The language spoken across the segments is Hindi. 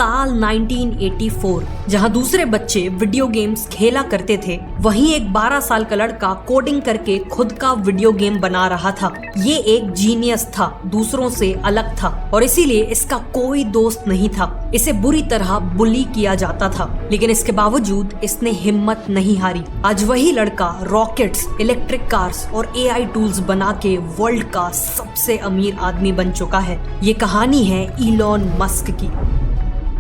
साल 1984 जहां दूसरे बच्चे वीडियो गेम्स खेला करते थे, वहीं एक 12 साल का लड़का कोडिंग करके खुद का वीडियो गेम बना रहा था। ये एक जीनियस था, दूसरों से अलग था और इसीलिए इसका कोई दोस्त नहीं था। इसे बुरी तरह बुली किया जाता था, लेकिन इसके बावजूद इसने हिम्मत नहीं हारी। आज वही लड़का रॉकेट्स, इलेक्ट्रिक कार्स और एआई टूल्स बना के वर्ल्ड का सबसे अमीर आदमी बन चुका है। ये कहानी है इलॉन मस्क की।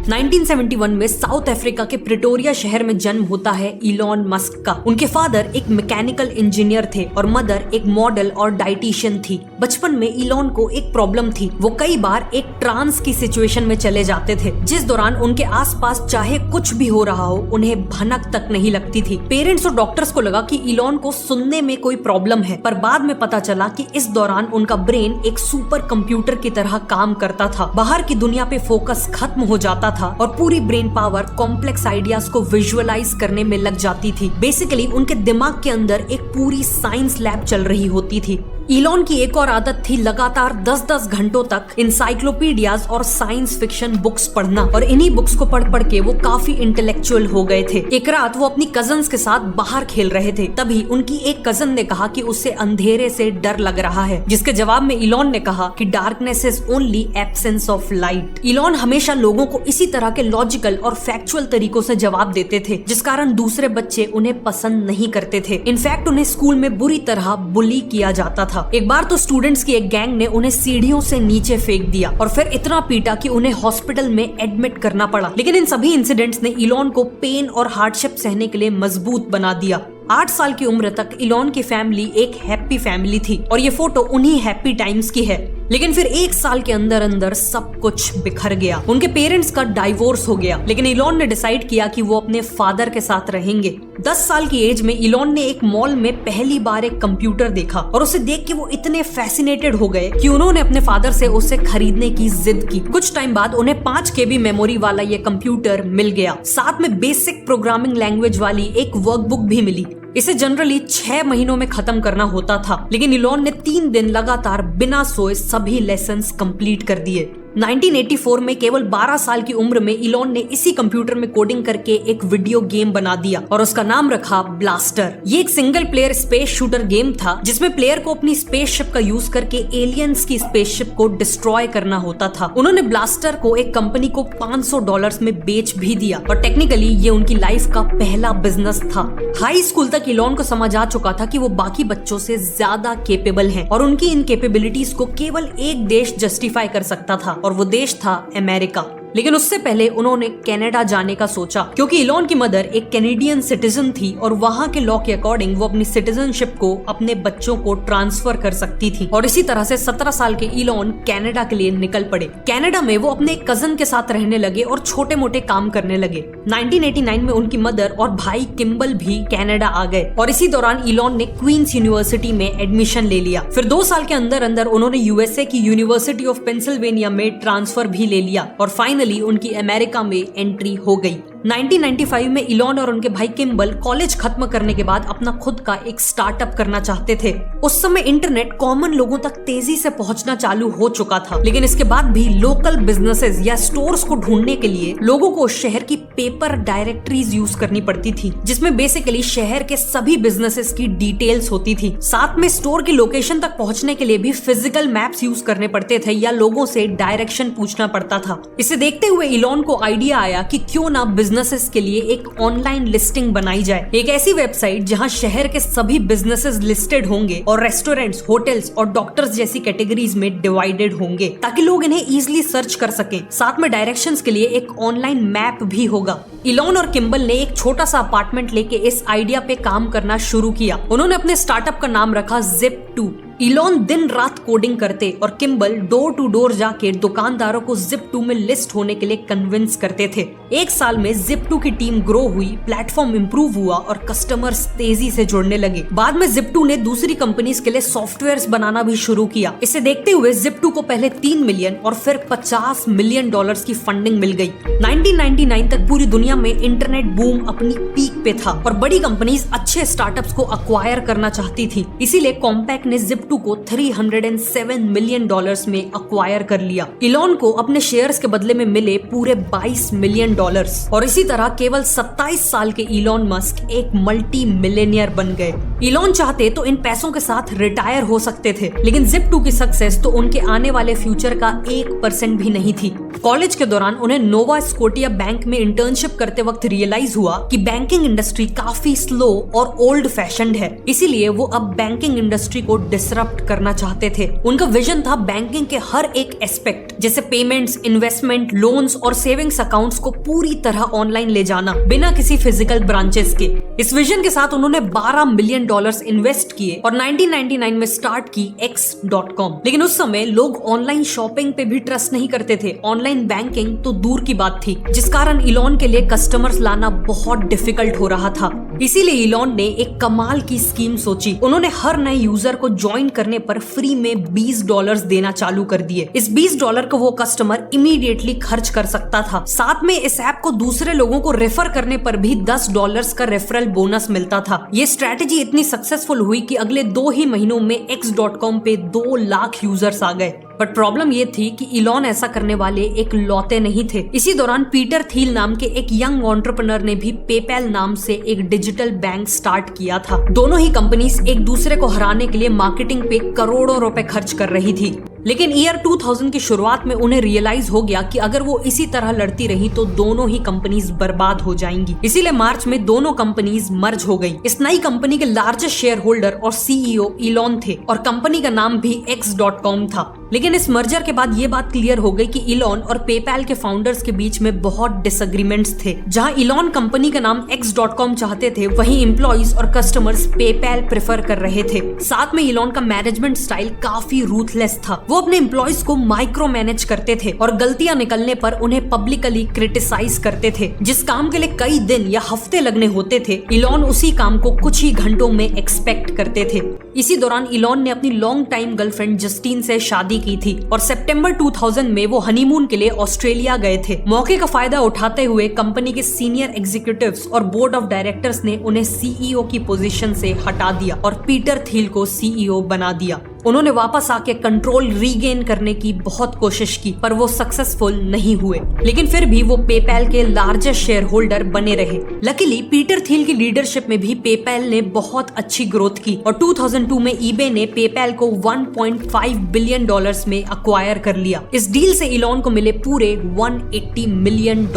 1971 में साउथ अफ्रीका के प्रिटोरिया शहर में जन्म होता है इलॉन मस्क का। उनके फादर एक मैकेनिकल इंजीनियर थे और मदर एक मॉडल और डाइटिशियन थी। बचपन में इलॉन को एक प्रॉब्लम थी, वो कई बार एक ट्रांस की सिचुएशन में चले जाते थे, जिस दौरान उनके आसपास चाहे कुछ भी हो रहा हो उन्हें भनक तक नहीं लगती थी। पेरेंट्स और डॉक्टर्स को लगा कि इलॉन को सुनने में कोई प्रॉब्लम है, पर बाद में पता चला कि इस दौरान उनका ब्रेन एक सुपर कंप्यूटर की तरह काम करता था। बाहर की दुनिया पे फोकस खत्म हो जाता था और पूरी ब्रेन पावर कॉम्प्लेक्स आइडियाज को विजुअलाइज करने में लग जाती थी। बेसिकली उनके दिमाग के अंदर एक पूरी साइंस लैब चल रही होती थी। इलॉन की एक और आदत थी लगातार 10-10 घंटों तक इंसाइक्लोपीडियाज और साइंस फिक्शन बुक्स पढ़ना, और इन्हीं बुक्स को पढ़ पढ़ के वो काफी इंटेलेक्चुअल हो गए थे। एक रात वो अपनी कजन्स के साथ बाहर खेल रहे थे, तभी उनकी एक कजन ने कहा कि उसे अंधेरे से डर लग रहा है, जिसके जवाब में इलॉन ने कहा कि darkness is only absence of light. Elon हमेशा लोगों को इसी तरह के लॉजिकल और फैक्चुअल तरीकों से जवाब देते थे, जिस कारण दूसरे बच्चे उन्हें पसंद नहीं करते थे। इनफैक्ट उन्हें स्कूल में बुरी तरह बुली किया जाता था। एक बार तो स्टूडेंट्स की एक गैंग ने उन्हें सीढ़ियों से नीचे फेंक दिया और फिर इतना पीटा कि उन्हें हॉस्पिटल में एडमिट करना पड़ा। लेकिन इन सभी इंसिडेंट्स ने इलॉन को पेन और हार्डशिप सहने के लिए मजबूत बना दिया। 8 साल की उम्र तक इलॉन की फैमिली एक हैप्पी फैमिली थी और ये फोटो उन्हीं हैप्पी टाइम्स की है। लेकिन फिर 1 साल के अंदर अंदर सब कुछ बिखर गया। उनके पेरेंट्स का डाइवोर्स हो गया, लेकिन इलॉन ने डिसाइड किया कि वो अपने फादर के साथ रहेंगे। 10 साल की एज में इलॉन ने एक मॉल में पहली बार एक कंप्यूटर देखा और उसे देख के वो इतने फैसिनेटेड हो गए कि उन्होंने अपने फादर से उसे खरीदने की जिद की। कुछ टाइम बाद उन्हें 5 KB मेमोरी वाला ये कंप्यूटर मिल गया, साथ में बेसिक प्रोग्रामिंग लैंग्वेज वाली एक वर्कबुक भी मिली। इसे जनरली 6 महीनों में खत्म करना होता था, लेकिन इलॉन ने 3 दिन लगातार बिना सोए सभी लेसन्स कंप्लीट कर दिए। 1984 में केवल 12 साल की उम्र में इलॉन ने इसी कंप्यूटर में कोडिंग करके एक वीडियो गेम बना दिया और उसका नाम रखा ब्लास्टर। ये एक single player space shooter game था, जिसमें प्लेयर को अपनी स्पेसशिप का यूज करके एलियंस की स्पेसशिप को डिस्ट्रॉय करना होता था। उन्होंने ब्लास्टर को एक कंपनी को $500 में बेच भी दिया और टेक्निकली ये उनकी लाइफ का पहला बिजनेस था। हाई स्कूल तक इलॉन को समझ आ चुका था कि वो बाकी बच्चों से ज्यादा केपेबल हैं और उनकी इन कैपेबिलिटीज को केवल एक देश जस्टिफाई कर सकता था, और वो देश था अमेरिका। लेकिन उससे पहले उन्होंने कनाडा जाने का सोचा, क्योंकि इलॉन की मदर एक कैनेडियन सिटीजन थी और वहां के लॉ के अकॉर्डिंग वो अपनी सिटीजनशिप को अपने बच्चों को ट्रांसफर कर सकती थी। और इसी तरह से 17 साल के इलॉन कनाडा के लिए निकल पड़े। कनाडा में वो अपने कजन के साथ रहने लगे और छोटे मोटे काम करने लगे। 1989 में उनकी मदर और भाई किम्बल भी कनाडा आ गए और इसी दौरान इलॉन ने क्वींस यूनिवर्सिटी में एडमिशन ले लिया। फिर 2 साल के अंदर अंदर उन्होंने यूएसए की यूनिवर्सिटी ऑफ पेंसिल्वेनिया में ट्रांसफर भी ले लिया और फाइनली उनकी अमेरिका में एंट्री हो गई। 1995 में इलॉन और उनके भाई किम्बल कॉलेज खत्म करने के बाद अपना खुद का एक स्टार्टअप करना चाहते थे। उस समय इंटरनेट कॉमन लोगों तक तेजी से पहुंचना चालू हो चुका था, लेकिन इसके बाद भी लोकल बिजनेसेस या स्टोर्स को ढूंढने के लिए लोगों को शहर की पेपर डायरेक्टरीज यूज करनी पड़ती थी, जिसमें बेसिकली शहर के सभी बिजनेसेस की डिटेल्स होती थी। साथ में स्टोर की लोकेशन तक पहुंचने के लिए भी फिजिकल मैप्स यूज करने पड़ते थे या लोगों से डायरेक्शन पूछना पड़ता था। इसे देखते हुए इलॉन को आइडिया आया कि क्यों ना बिजनेसेस के लिए एक ऑनलाइन लिस्टिंग बनाई जाए, एक ऐसी वेबसाइट जहां शहर के सभी बिजनेसेस लिस्टेड होंगे और रेस्टोरेंट्स, होटल्स और डॉक्टर्स जैसी कैटेगरीज में डिवाइडेड होंगे, ताकि लोग इन्हें इजीली सर्च कर सकें। साथ में डायरेक्शंस के लिए एक ऑनलाइन मैप भी होगा। इलॉन और किम्बल ने एक छोटा सा अपार्टमेंट लेके इस आइडिया पे काम करना शुरू किया। उन्होंने अपने स्टार्टअप का नाम रखा Zip2। इलॉन दिन रात कोडिंग करते और किम्बल डोर टू डोर जाके दुकानदारों को Zip2 में लिस्ट होने के लिए कन्विंस करते थे। 1 साल में Zip2 की टीम ग्रो हुई, प्लेटफॉर्म इंप्रूव हुआ और कस्टमर्स तेजी से जुड़ने लगे। बाद में Zip2 ने दूसरी कंपनीज के लिए सॉफ्टवेयर्स बनाना भी शुरू किया। इसे देखते हुए Zip2 को पहले 3 मिलियन और फिर $50 मिलियन की फंडिंग मिल गई। 1999 तक पूरी दुनिया में इंटरनेट बूम अपनी पीक पे था और बड़ी कंपनीज अच्छे स्टार्टअप्स को अक्वायर करना चाहती थी। इसीलिए कॉम्पैक्ट ने Zip2 Zip2 को $307 मिलियन में अक्वायर कर लिया। इलॉन को अपने शेयर्स के बदले में मिले पूरे $22 मिलियन और इसी तरह केवल 27 साल के इलॉन मस्क एक मल्टी मिलियनियर बन गए। इलॉन चाहते तो इन पैसों के साथ रिटायर हो सकते थे, लेकिन Zip2 की सक्सेस तो उनके आने वाले फ्यूचर का 1% भी नहीं थी। कॉलेज के दौरान उन्हें नोवा स्कोटिया बैंक में इंटर्नशिप करते वक्त रियलाइज हुआ कि बैंकिंग इंडस्ट्री काफी स्लो और ओल्ड फैशन्ड है, इसीलिए वो अब बैंकिंग इंडस्ट्री को डिसरप्ट करना चाहते थे। उनका विजन था बैंकिंग के हर एक एस्पेक्ट जैसे पेमेंट्स, इन्वेस्टमेंट, लोन्स और सेविंग्स अकाउंट्स को पूरी तरह ऑनलाइन ले जाना बिना किसी फिजिकल ब्रांचेस के। इस विजन के साथ उन्होंने $12 मिलियन इन्वेस्ट किए और 1999 में स्टार्ट की X.com। लेकिन उस समय लोग ऑनलाइन शॉपिंग पे भी ट्रस्ट नहीं करते थे, ऑनलाइन बैंकिंग तो दूर की बात थी, जिस कारण इलॉन के लिए कस्टमर्स लाना बहुत डिफिकल्ट हो रहा था। इसीलिए इलॉन ने एक कमाल की स्कीम सोची। उन्होंने हर नए यूजर को ज्वाइन करने पर फ्री में $20 देना चालू कर दिए। इस $20 को वो कस्टमर इमीडिएटली खर्च कर सकता था। साथ में इस ऐप को दूसरे लोगों को रेफर करने पर भी $10 का रेफरल बोनस मिलता था। ये स्ट्रेटेजी इतनी सक्सेसफुल हुई कि अगले 2 ही महीनों में X.com पे 2 लाख यूजर्स आ गए। बट प्रॉब्लम ये थी कि इलॉन ऐसा करने वाले एक लौते नहीं थे। इसी दौरान पीटर थील नाम के एक यंग एंटरप्रेन्योर ने भी पेपैल नाम से एक डिजिटल बैंक स्टार्ट किया था। दोनों ही कंपनीज एक दूसरे को हराने के लिए मार्केटिंग पे करोड़ों रुपए खर्च कर रही थी। लेकिन ईयर 2000 की शुरुआत में उन्हें रियलाइज हो गया कि अगर वो इसी तरह लड़ती रही तो दोनों ही कंपनीज बर्बाद हो जाएंगी। इसीलिए मार्च में दोनों कंपनीज मर्ज हो गई। इस नई कंपनी के लार्जेस्ट शेयर होल्डर और सीईओ इलॉन थे और कंपनी का नाम भी X.com था। लेकिन इस मर्जर के बाद ये बात क्लियर हो गई कि इलॉन और पेपैल के फाउंडर्स के बीच में बहुत डिसएग्रीमेंट्स थे। जहां इलॉन कंपनी का नाम X.com चाहते थे, वहीं एम्प्लॉइज और कस्टमर्स पेपैल प्रेफर कर रहे थे। साथ में इलॉन का मैनेजमेंट स्टाइल काफी रूथलेस था। वो अपने एम्प्लॉइज को माइक्रो मैनेज करते थे और गलतियां निकलने पर उन्हें पब्लिकली क्रिटिसाइज करते थे। जिस काम के लिए कई दिन या हफ्ते लगने होते थे, इलॉन उसी काम को कुछ ही घंटों में एक्सपेक्ट करते थे। इसी दौरान इलॉन ने अपनी लॉन्ग टाइम गर्लफ्रेंड जस्टिन से शादी की थी और सितंबर 2000 में वो हनीमून के लिए ऑस्ट्रेलिया गए थे। मौके का फायदा उठाते हुए कंपनी के सीनियर एग्जीक्यूटिव्स और बोर्ड ऑफ डायरेक्टर्स ने उन्हें सीईओ की पोजीशन से हटा दिया और पीटर थील को सीईओ बना दिया। उन्होंने वापस आके कंट्रोल रीगेन करने की बहुत कोशिश की, पर वो सक्सेसफुल नहीं हुए। लेकिन फिर भी वो पेपैल के लार्जेस्ट शेयर होल्डर बने रहे। लकीली पीटर थील की लीडरशिप में भी पेपैल ने बहुत अच्छी ग्रोथ की और 2002 में ईबे ने पेपैल को $1.5 बिलियन में अक्वायर कर लिया। इस डील से इलॉन को मिले पूरे $180 मिलियन।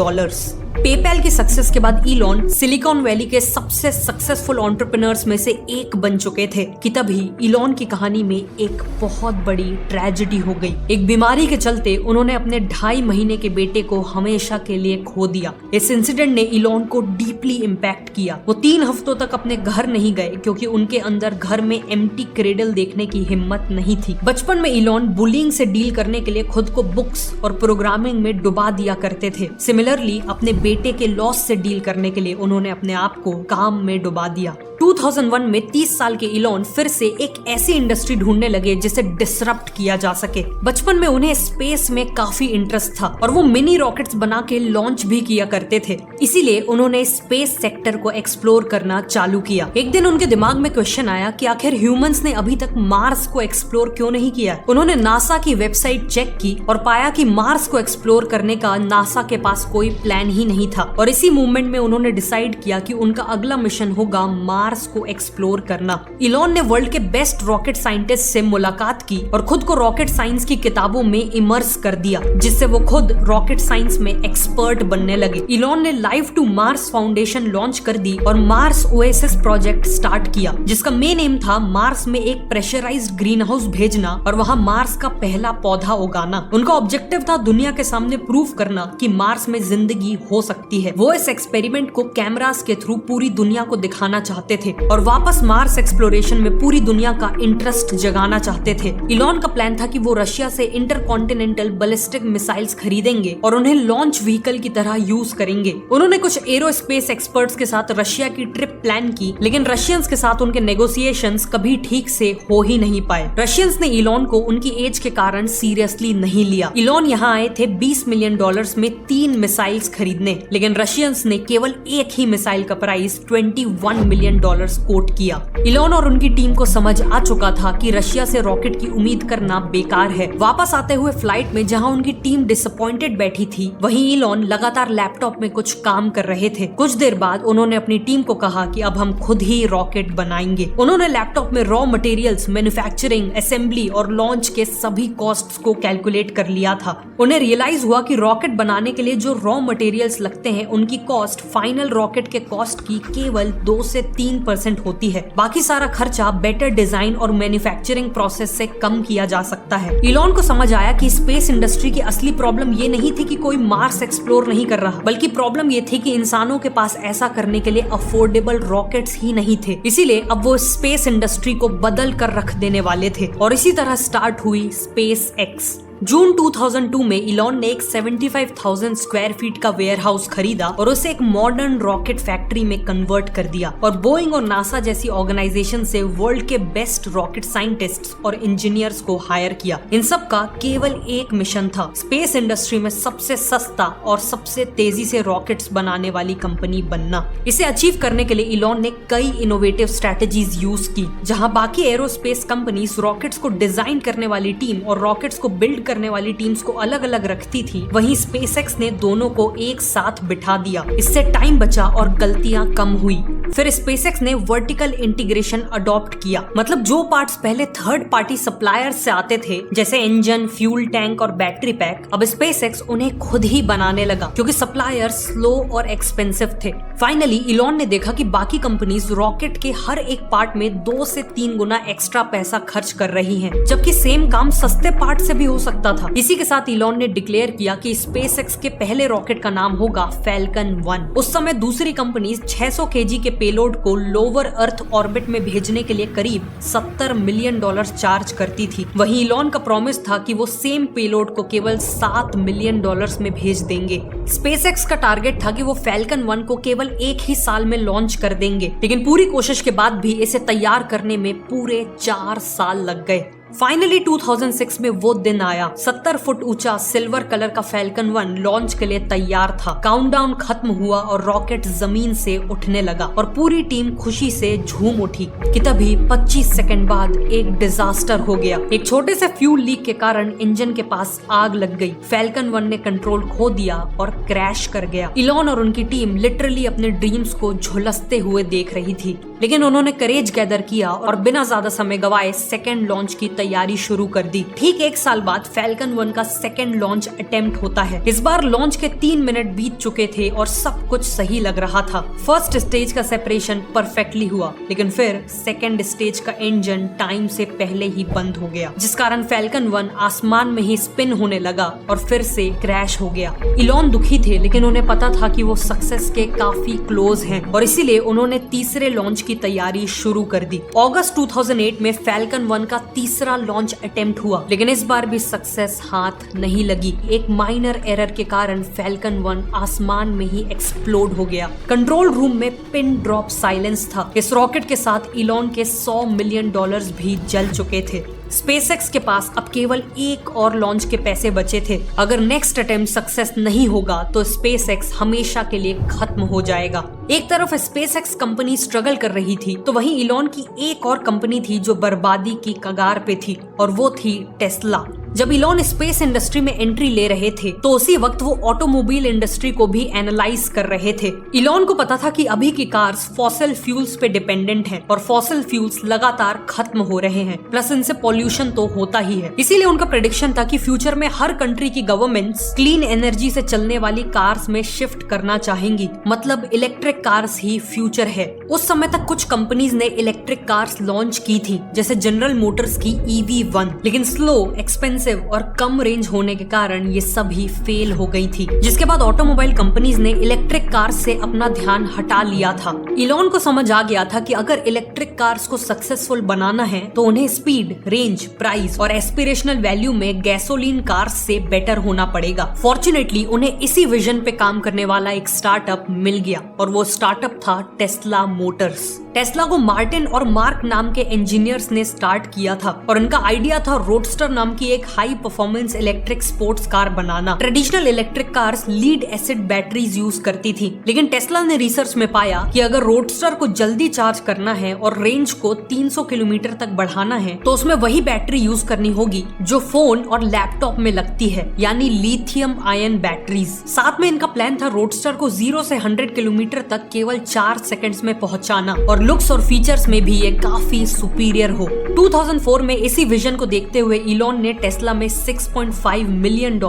पेपैल की सक्सेस के बाद इलॉन सिलिकॉन वैली के सबसे सक्सेसफुल एंटरप्रेन्योर्स में से एक बन चुके थे कि तभी इलॉन की कहानी में एक बहुत बड़ी ट्रेजेडी हो गई। एक बीमारी के चलते उन्होंने अपने 2.5 महीने के बेटे को हमेशा के लिए खो दिया। इस इंसिडेंट ने इलॉन को डीपली इम्पैक्ट किया। वो 3 हफ्तों तक अपने घर नहीं गए क्योंकि उनके अंदर घर में एम्प्टी क्रेडल देखने की हिम्मत नहीं थी। बचपन में इलॉन बुलिंग से डील करने के लिए खुद को बुक्स और प्रोग्रामिंग में डुबा दिया करते थे। सिमिलरली अपने बेटे के लॉस से डील करने के लिए उन्होंने अपने आप को काम में डुबा दिया। 2001 में 30 साल के इलॉन फिर से एक ऐसी इंडस्ट्री ढूंढने लगे जिसे डिसरप्ट किया जा सके। बचपन में उन्हें स्पेस में काफी इंटरेस्ट था और वो मिनी रॉकेट्स बना के लॉन्च भी किया करते थे। इसीलिए उन्होंने स्पेस सेक्टर को एक्सप्लोर करना चालू किया। एक दिन उनके दिमाग में क्वेश्चन आया कि आखिर ह्यूमंस ने अभी तक मार्स को एक्सप्लोर क्यों नहीं किया। उन्होंने नासा की वेबसाइट चेक की और पाया कि मार्स को एक्सप्लोर करने का नासा के पास कोई प्लान ही नहीं था। और इसी मूवमेंट में उन्होंने डिसाइड किया कि उनका अगला मिशन होगा मार्स को एक्सप्लोर करना। इलॉन ने वर्ल्ड के बेस्ट रॉकेट साइंटिस्ट से मुलाकात की और खुद को रॉकेट साइंस की किताबों में इमर्स कर दिया, जिससे वो खुद रॉकेट साइंस में एक्सपर्ट बनने लगे। इलॉन ने life to Mars foundation launch कर दी और मार्स ओएसिस प्रोजेक्ट स्टार्ट किया, जिसका मेन एम था मार्स में एक प्रेशराइज्ड ग्रीन हाउस भेजना और वहां मार्स का पहला पौधा उगाना। उनका ऑब्जेक्टिव था दुनिया के सामने प्रूव करना कि मार्स में जिंदगी हो सकती है। वो इस एक्सपेरिमेंट को कैमरास के थ्रू पूरी दुनिया को दिखाना चाहते थे और वापस मार्स एक्सप्लोरेशन में पूरी दुनिया का इंटरेस्ट जगाना चाहते थे। इलॉन का प्लान था कि वो रशिया से इंटरकॉन्टिनेंटल बैलिस्टिक मिसाइल्स खरीदेंगे और उन्हें लॉन्च व्हीकल की तरह यूज करेंगे। उन्होंने कुछ एरोस्पेस एक्सपर्ट्स के साथ रशिया की ट्रिप प्लान की, लेकिन रशियंस के साथ उनके नेगोशिएशंस कभी ठीक से हो ही नहीं पाए। रशियंस ने इलॉन को उनकी एज के कारण सीरियसली नहीं लिया। इलॉन यहाँ आए थे $20 मिलियन में 3 मिसाइल्स खरीदने, लेकिन रशियंस ने केवल एक ही मिसाइल का प्राइस $21 मिलियन डॉलर्स कोट किया। इलॉन और उनकी टीम को समझ आ चुका था कि रशिया से रॉकेट की उम्मीद करना बेकार है। वापस आते हुए फ्लाइट में जहां उनकी टीम डिसअपॉइंटेड बैठी थी, वहीं इलॉन लगातार लैपटॉप में कुछ काम कर रहे थे। कुछ देर बाद उन्होंने अपनी टीम को कहा कि अब हम खुद ही रॉकेट बनाएंगे। उन्होंने लैपटॉप में रॉ मटेरियल्स, मैन्युफैक्चरिंग, असेंबली और लॉन्च के सभी कॉस्ट्स को कैलकुलेट कर लिया था। उन्हें रियलाइज हुआ कि रॉकेट बनाने के लिए जो रॉ मटेरियल्स लगते हैं उनकी कॉस्ट फाइनल रॉकेट के कॉस्ट की केवल 2 से 3% होती है। बाकी सारा खर्चा बेटर डिजाइन और मैन्युफैक्चरिंग प्रोसेस से कम किया जा सकता है। इलॉन को समझ आया कि स्पेस इंडस्ट्री की असली प्रॉब्लम ये नहीं थी कि कोई मार्स एक्सप्लोर नहीं कर रहा, बल्कि प्रॉब्लम ये थी कि इंसानों के पास ऐसा करने के लिए अफोर्डेबल रॉकेट्स ही नहीं थे। इसीलिए अब वो स्पेस इंडस्ट्री को बदल कर रख देने वाले थे और इसी तरह स्टार्ट हुई स्पेस एक्स। जून 2002 में इलॉन ने एक 75,000 स्क्वायर फीट का वेयरहाउस खरीदा और उसे एक मॉडर्न रॉकेट फैक्ट्री में कन्वर्ट कर दिया और बोइंग और नासा जैसी ऑर्गेनाइजेशन से वर्ल्ड के बेस्ट रॉकेट साइंटिस्ट्स और इंजीनियर्स को हायर किया। इन सब का केवल एक मिशन था, स्पेस इंडस्ट्री में सबसे सस्ता और सबसे तेजी से रॉकेट्स बनाने वाली कंपनी बनना। इसे अचीव करने के लिए इलॉन ने कई इनोवेटिव स्ट्रेटेजीज यूज की। जहां बाकी एरोस्पेस कंपनीज रॉकेट्स को डिजाइन करने वाली टीम और रॉकेट्स को बिल्ड करने वाली टीम्स को अलग अलग रखती थी, वहीं स्पेसएक्स ने दोनों को एक साथ बिठा दिया। इससे टाइम बचा और गलतियां कम हुई। फिर स्पेसएक्स ने वर्टिकल इंटीग्रेशन अडॉप्ट किया, मतलब जो पार्ट्स पहले थर्ड पार्टी सप्लायर्स से आते थे जैसे इंजन, फ्यूल टैंक और बैटरी पैक, अब स्पेसएक्स उन्हें खुद ही बनाने लगा क्योंकि सप्लायर्स स्लो और एक्सपेंसिव थे। फाइनली इलॉन ने देखा कि बाकी कंपनीज रॉकेट के हर एक पार्ट में 2 से 3 गुना एक्स्ट्रा पैसा खर्च कर रही हैं, जबकि सेम काम सस्ते पार्ट से भी हो सकता था। इसी के साथ इलॉन ने डिक्लेयर किया कि स्पेसएक्स के पहले रॉकेट का नाम होगा फैल्कन 1। उस समय दूसरी कंपनीज 600 kg के पेलोड को लोअर अर्थ ऑर्बिट में भेजने के लिए करीब $70 मिलियन चार्ज करती थी। वहीं इलॉन का प्रॉमिस था कि वो सेम पेलोड को केवल $7 मिलियन में भेज देंगे। स्पेसएक्स का टारगेट था कि वो फैल्कन 1 को केवल एक ही साल में लॉन्च कर देंगे, लेकिन पूरी कोशिश के बाद भी इसे तैयार करने में पूरे 4 साल लग गए। फाइनली 2006 में वो दिन आया। 70 फुट ऊंचा सिल्वर कलर का फैल्कन 1 लॉन्च के लिए तैयार था। काउंटडाउन खत्म हुआ और रॉकेट जमीन से उठने लगा और पूरी टीम खुशी से झूम उठी कि तभी 25 सेकंड बाद एक डिजास्टर हो गया। एक छोटे से फ्यूल लीक के कारण इंजन के पास आग लग गई। फैल्कन 1 ने कंट्रोल खो दिया और क्रैश कर गया। इलॉन और उनकी टीम लिटरली अपने ड्रीम्स को झुलसते हुए देख रही थी, लेकिन उन्होंने करेज गैदर किया और बिना ज्यादा समय गवाए सेकेंड लॉन्च की तैयारी शुरू कर दी। ठीक 1 साल बाद फैल्कन 1 का सेकेंड लॉन्च अटेम्प्ट होता है। इस बार लॉन्च के 3 मिनट बीत चुके थे और सब कुछ सही लग रहा था। फर्स्ट स्टेज का सेपरेशन परफेक्टली हुआ, लेकिन फिर सेकेंड स्टेज का इंजन टाइम से पहले ही बंद हो गया, जिस कारण फैल्कन 1 आसमान में ही स्पिन होने लगा और फिर से क्रैश हो गया। इलॉन दुखी थे, लेकिन उन्हें पता था कि वो सक्सेस के काफी क्लोज हैं और इसीलिए उन्होंने तीसरे लॉन्च की तैयारी शुरू कर दी। अगस्त 2008 में फैल्कन 1 का तीसरा लॉन्च अटेम्प्ट हुआ, लेकिन इस बार भी सक्सेस हाथ नहीं लगी। एक माइनर एरर के कारण फैल्कन 1 आसमान में ही एक्सप्लोड हो गया। कंट्रोल रूम में पिन ड्रॉप साइलेंस था। इस रॉकेट के साथ इलॉन के $100 मिलियन भी जल चुके थे। स्पेसएक्स के पास अब केवल एक और लॉन्च के पैसे बचे थे। अगर नेक्स्ट अटेम्प्ट सक्सेस नहीं होगा तो स्पेसएक्स हमेशा के लिए खत्म हो जाएगा। एक तरफ स्पेसएक्स कंपनी स्ट्रगल कर रही थी, तो वहीं इलॉन की एक और कंपनी थी जो बर्बादी की कगार पे थी, और वो थी टेस्ला। जब इलॉन स्पेस इंडस्ट्री में एंट्री ले रहे थे, तो उसी वक्त वो ऑटोमोबाइल इंडस्ट्री को भी एनालाइज कर रहे थे। इलॉन को पता था कि अभी की कार्स फॉसिल फ्यूल्स पे डिपेंडेंट हैं और फॉसिल फ्यूल्स लगातार खत्म हो रहे हैं, प्लस इनसे पॉल्यूशन तो होता ही है। इसीलिए उनका प्रेडिक्शन था कि फ्यूचर में हर कंट्री की गवर्नमेंट्स क्लीन एनर्जी से चलने वाली कार्स में शिफ्ट करना चाहेंगी, मतलब इलेक्ट्रिक कार्स ही फ्यूचर है। उस समय तक कुछ कंपनीज ने इलेक्ट्रिक कार्स लॉन्च की थी, जैसे जनरल मोटर्स की EV1, लेकिन स्लो, एक्सपेंसिव और कम रेंज होने के कारण ये सभी फेल हो गई थी, जिसके बाद ऑटोमोबाइल कंपनीज ने इलेक्ट्रिक कार्स से अपना ध्यान हटा लिया था। इलॉन को समझ आ गया था कि अगर इलेक्ट्रिक कार्स को सक्सेसफुल बनाना है तो उन्हें स्पीड, रेंज, प्राइस और एस्पिरेशनल वैल्यू में गैसोलीन कार्स से बेटर होना पड़ेगा। फॉर्चुनेटली उन्हें इसी विजन पे काम करने वाला एक स्टार्टअप मिल गया, और वो स्टार्टअप था टेस्ला मोटर्स। टेस्ला को मार्टिन और मार्क नाम के इंजीनियर्स ने स्टार्ट किया था और उनका आइडिया था रोडस्टर नाम की एक high performance electric sports car बनाना। Traditional electric cars lead acid batteries use करती थी, लेकिन टेस्ला ने रिसर्च में पाया कि अगर रोडस्टर को जल्दी चार्ज करना है और रेंज को 300 किलोमीटर तक बढ़ाना है तो उसमें वही बैटरी यूज करनी होगी जो फोन और लैपटॉप में लगती है, यानी लिथियम आयन बैटरीज। साथ में इनका प्लान था रोडस्टर को 0 से 100 किलोमीटर तक केवल 4 सेकंड्स में पहुंचाना, और लुक्स और फीचर्स में भी ये काफी सुपीरियर हो। 2004 में इसी विजन को देखते हुए इलॉन ने टेस्ला में $6.5 मिलियन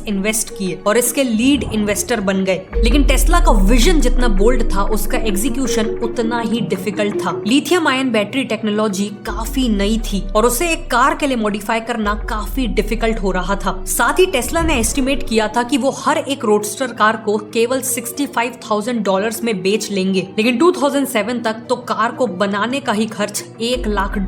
इन्वेस्ट किए और इसके लीड इन्वेस्टर बन गए। लेकिन टेस्ला का विजन जितना बोल्ड था उसका एग्जीक्यूशन उतना ही डिफिकल्ट था। लिथियम आयन बैटरी टेक्नोलॉजी काफी नई थी और उसे एक कार के लिए मॉडिफाई करना काफी डिफिकल्ट हो रहा था। साथ ही टेस्ला ने एस्टिमेट किया था कि वो हर एक रोडस्टर कार को केवल $65,000 में बेच लेंगे, लेकिन 2007 तक तो कार को बनाने का ही खर्च $1 लाख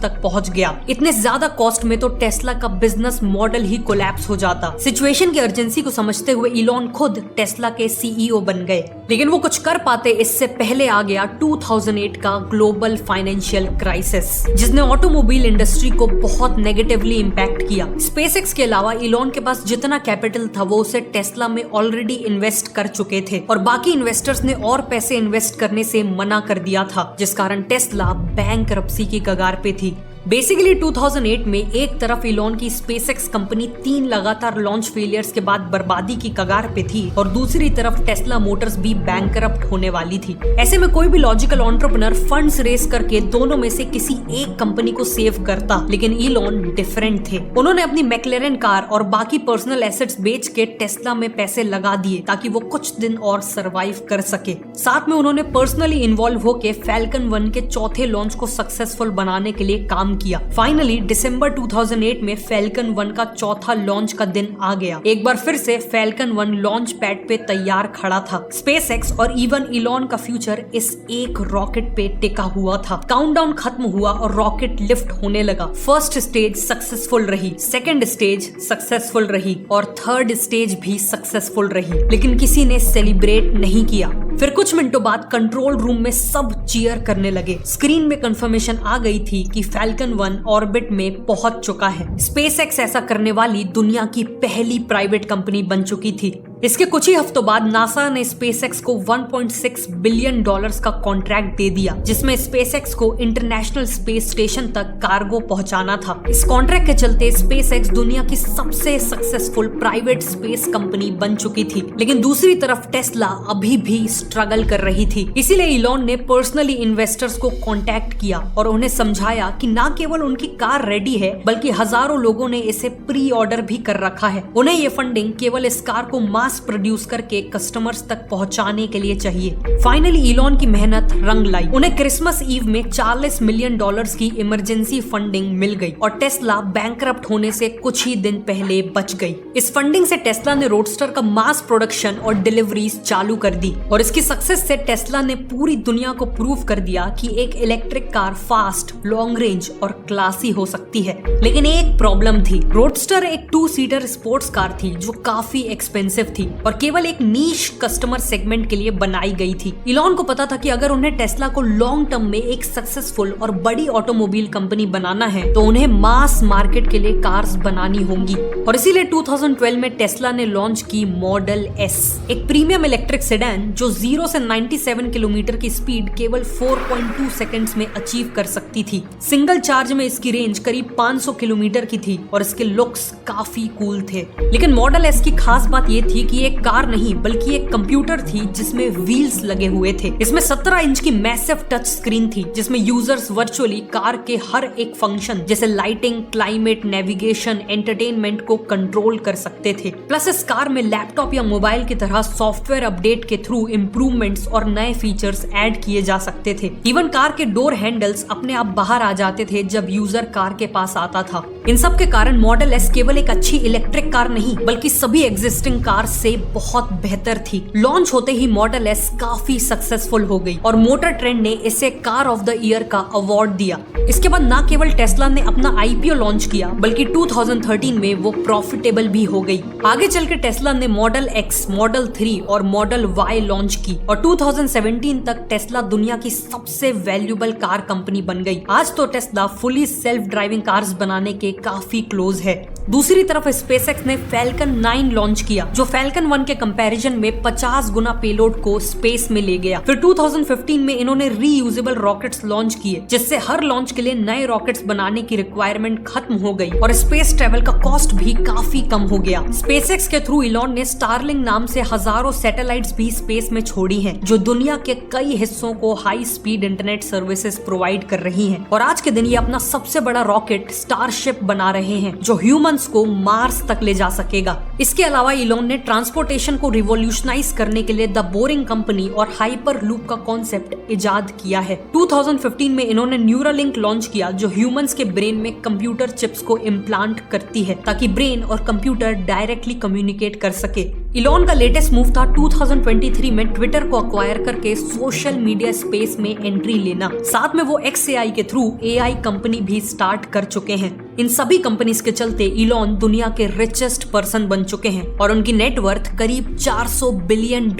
तक पहुंच गया। इतने ज्यादा कॉस्ट में तो टेस्ला का बिजनेस मॉडल ही कोलैप्स हो जाता। सिचुएशन की अर्जेंसी को समझते हुए इलॉन खुद टेस्ला के सीईओ बन गए, लेकिन वो कुछ कर पाते इससे पहले आ गया 2008 का ग्लोबल फाइनेंशियल क्राइसिस, जिसने ऑटोमोबाइल इंडस्ट्री को बहुत नेगेटिवली इम्पैक्ट किया। स्पेसएक्स के अलावा इलॉन के पास जितना कैपिटल था वो उसे टेस्ला में ऑलरेडी इन्वेस्ट कर चुके थे और बाकी इन्वेस्टर्स ने और पैसे इन्वेस्ट करने से मना कर दिया था, जिस कारण टेस्ला बैंकरप्सी की कगार पे थी। बेसिकली 2008 में एक तरफ इलॉन की स्पेसएक्स कंपनी 3 लगातार लॉन्च फेलियर्स के बाद बर्बादी की कगार पे थी और दूसरी तरफ टेस्ला मोटर्स भी बैंकरप्ट होने वाली थी। ऐसे में कोई भी लॉजिकल एंटरप्रेन्योर फंड्स रेस करके दोनों में से किसी एक कंपनी को सेव करता, लेकिन इलॉन डिफरेंट थे। उन्होंने अपनी मैक्लेरन कार और बाकी पर्सनल एसेट्स बेच के टेस्ला में पैसे लगा दिए ताकि वो कुछ दिन और सरवाइव कर सके। साथ में उन्होंने पर्सनली इन्वॉल्व होके फैल्कन 1 के चौथे लॉन्च को सक्सेसफुल बनाने के लिए काम किया। फाइनली दिसंबर 2008 में फैल्कन 1 का चौथा लॉन्च का दिन आ गया। एक बार फिर से फैल्कन 1 लॉन्च पैड पे तैयार खड़ा था। स्पेसएक्स और इवन इलॉन का फ्यूचर इस एक रॉकेट पे टिका हुआ था। काउंटडाउन खत्म हुआ और रॉकेट लिफ्ट होने लगा। फर्स्ट स्टेज सक्सेसफुल रही, सेकंड स्टेज सक्सेसफुल रही और थर्ड स्टेज भी सक्सेसफुल रही, लेकिन किसी ने सेलिब्रेट नहीं किया। फिर कुछ मिनटों बाद कंट्रोल रूम में सब चीयर करने लगे। स्क्रीन में कंफर्मेशन आ गई थी कि फैल्कन 1 ऑर्बिट में पहुंच चुका है। स्पेसएक्स ऐसा करने वाली दुनिया की पहली प्राइवेट कंपनी बन चुकी थी। इसके कुछ ही हफ्तों बाद नासा ने स्पेसएक्स को $1.6 बिलियन का कॉन्ट्रैक्ट दे दिया, जिसमें स्पेसएक्स को इंटरनेशनल स्पेस स्टेशन तक कार्गो पहुंचाना था। इस कॉन्ट्रैक्ट के चलते स्पेसएक्स दुनिया की सबसे सक्सेसफुल प्राइवेट स्पेस कंपनी बन चुकी थी, लेकिन दूसरी तरफ टेस्ला अभी भी स्ट्रगल कर रही थी। इसीलिए इलॉन ने पर्सनली इन्वेस्टर्स को कॉन्टैक्ट किया और उन्हें समझाया कि न केवल उनकी कार रेडी है, बल्कि हजारों लोगों ने इसे प्री ऑर्डर भी कर रखा है। उन्हें ये फंडिंग केवल इस कार को मास प्रोड्यूस करके कस्टमर्स तक पहुंचाने के लिए चाहिए। फाइनली इलॉन की मेहनत रंग लाई। उन्हें क्रिसमस ईव में $40 मिलियन की इमरजेंसी फंडिंग मिल गई और टेस्ला बैंकरप्ट होने से कुछ ही दिन पहले बच गई। इस फंडिंग से टेस्ला ने रोडस्टर का मास प्रोडक्शन और डिलीवरीज चालू कर दी और इसकी सक्सेस से टेस्ला ने पूरी दुनिया को प्रूव कर दिया कि एक electric car fast, long range और क्लासी हो सकती है। लेकिन एक प्रॉब्लम थी। रोडस्टर एक 2 सीटर स्पोर्ट्स कार थी जो काफी एक्सपेंसिव थी और केवल एक नीश कस्टमर सेगमेंट के लिए बनाई गई थी। इलॉन को पता था कि अगर उन्हें टेस्ला को लॉन्ग टर्म में एक सक्सेसफुल और बड़ी ऑटोमोबाइल कंपनी बनाना है तो उन्हें मास मार्केट के लिए कार्स बनानी होंगी और इसीलिए 2012 में टेस्ला ने लॉन्च की मॉडल एस, एक प्रीमियम इलेक्ट्रिक सेडान जो 0 से 97 किलोमीटर की स्पीड केवल 4.2 सेकंड्स में अचीव कर सकती थी। सिंगल चार्ज में इसकी रेंज करीब 500 किलोमीटर की थी और इसके लुक्स काफी कूल थे। लेकिन मॉडल एस की खास बात ये थी कि एक कार नहीं बल्कि एक कंप्यूटर थी जिसमें व्हील्स लगे हुए थे। इसमें 17 इंच की मैसिव टच स्क्रीन थी जिसमें यूजर्स वर्चुअली कार के हर एक फंक्शन जैसे लाइटिंग, क्लाइमेट, नेविगेशन, एंटरटेनमेंट को कंट्रोल कर सकते थे। प्लस इस कार में लैपटॉप या मोबाइल की तरह सॉफ्टवेयर अपडेट के थ्रू इम्प्रूवमेंट्स और नए फीचर्स ऐड किए जा सकते थे। इवन कार के डोर हैंडल्स अपने आप बाहर आ जाते थे जब यूजर कार के पास आता था। इन सब के कारण मॉडल एस केवल एक अच्छी इलेक्ट्रिक कार नहीं बल्कि सभी एग्जिस्टिंग कार से बहुत बेहतर थी। लॉन्च होते ही मॉडल एस काफी सक्सेसफुल हो गई और मोटर ट्रेंड ने इसे कार ऑफ द ईयर का अवार्ड दिया। इसके बाद न केवल टेस्ला ने अपना आईपीओ लॉन्च किया बल्कि 2013 में वो प्रॉफिटेबल भी हो गई। आगे चल के टेस्ला ने मॉडल एक्स, मॉडल 3 और मॉडल वाई लॉन्च की और 2017 तक टेस्ला दुनिया की सबसे वैल्यूएबल कार कंपनी बन गई। आज तो Tesla fully self driving cars बनाने के काफी क्लोज है। दूसरी तरफ स्पेसएक्स ने फैल्कन 9 लॉन्च किया, जो फैल्कन 1 के कंपैरिजन में 50 गुना पेलोड को स्पेस में ले गया। फिर 2015 में इन्होंने रीयूजेबल रॉकेट्स लॉन्च किए, जिससे हर लॉन्च के लिए नए रॉकेट्स बनाने की रिक्वायरमेंट खत्म हो गई और स्पेस ट्रेवल का कॉस्ट भी काफी कम हो गया। स्पेसएक्स के थ्रू इलॉन ने स्टारलिंक नाम से हजारों सैटेलाइट्स भी स्पेस में छोड़ी हैं, जो दुनिया के कई हिस्सों को high speed internet services provide कर रही हैं। और आज के दिन ये अपना सबसे बड़ा रॉकेट स्टारशिप बना रहे हैं, जो ह्यूमंस को मार्स तक ले जा सकेगा। इसके अलावा इलॉन ने ट्रांसपोर्टेशन को रिवॉल्यूशनाइज करने के लिए द बोरिंग कंपनी और हाइपर लूप का कॉन्सेप्ट इजाद किया है। 2015 में इन्होंने न्यूरालिंक लॉन्च किया, जो ह्यूमंस के ब्रेन में कंप्यूटर चिप्स को इम्प्लांट करती है, ताकि ब्रेन और कंप्यूटर डायरेक्टली कम्युनिकेट कर सके। इलॉन का लेटेस्ट मूव था 2023 में ट्विटर को अक्वायर करके सोशल मीडिया स्पेस में एंट्री लेना। साथ में वो XAI के थ्रू AI कंपनी भी स्टार्ट कर चुके हैं। इन सभी कंपनीज के चलते इलॉन दुनिया के रिचेस्ट पर्सन बन चुके हैं और उनकी नेटवर्थ करीब $400 बिलियन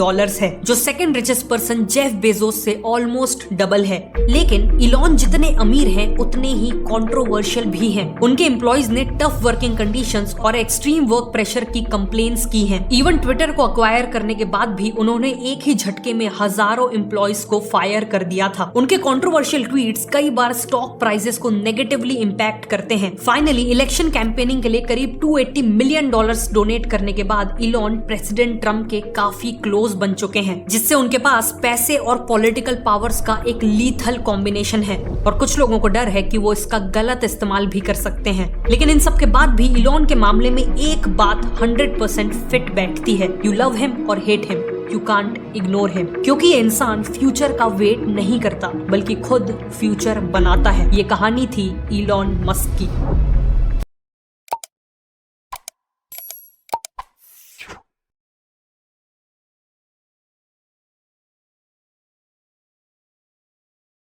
है, जो second richest person Jeff Bezos से ऑलमोस्ट डबल है। लेकिन इलॉन जितने अमीर हैं उतने ही कंट्रोवर्शियल भी हैं। उनके एम्प्लॉइज ने टफ वर्किंग कंडीशंस और एक्सट्रीम वर्क प्रेशर की कंप्लेंट्स की हैं। इवन ट्विटर को अक्वायर करने के बाद भी उन्होंने एक ही झटके में हजारों एम्प्लॉइज को फायर कर दिया था। उनके कंट्रोवर्शियल ट्वीट्स कई बार स्टॉक प्राइसेस को नेगेटिवली इंपैक्ट करते हैं। फाइनली इलेक्शन कैंपेनिंग के लिए करीब $280 मिलियन डोनेट करने के बाद इलॉन प्रेसिडेंट ट्रम्प के काफी क्लोज बन चुके हैं, जिससे उनके पास पैसे और पॉलिटिकल पावर्स का एक लीथल कॉम्बिनेशन है। और कुछ लोगों को डर है कि वो इसका गलत इस्तेमाल भी कर सकते हैं। लेकिन इन सब के बाद भी इलॉन के मामले में एक बात 100% फिट बैठती है, यू लव हिम और hate him, you can't ignore him. क्योंकि ये इंसान फ्यूचर का वेट नहीं करता, बल्कि खुद फ्यूचर बनाता है। ये कहानी थी इलॉन मस्क की।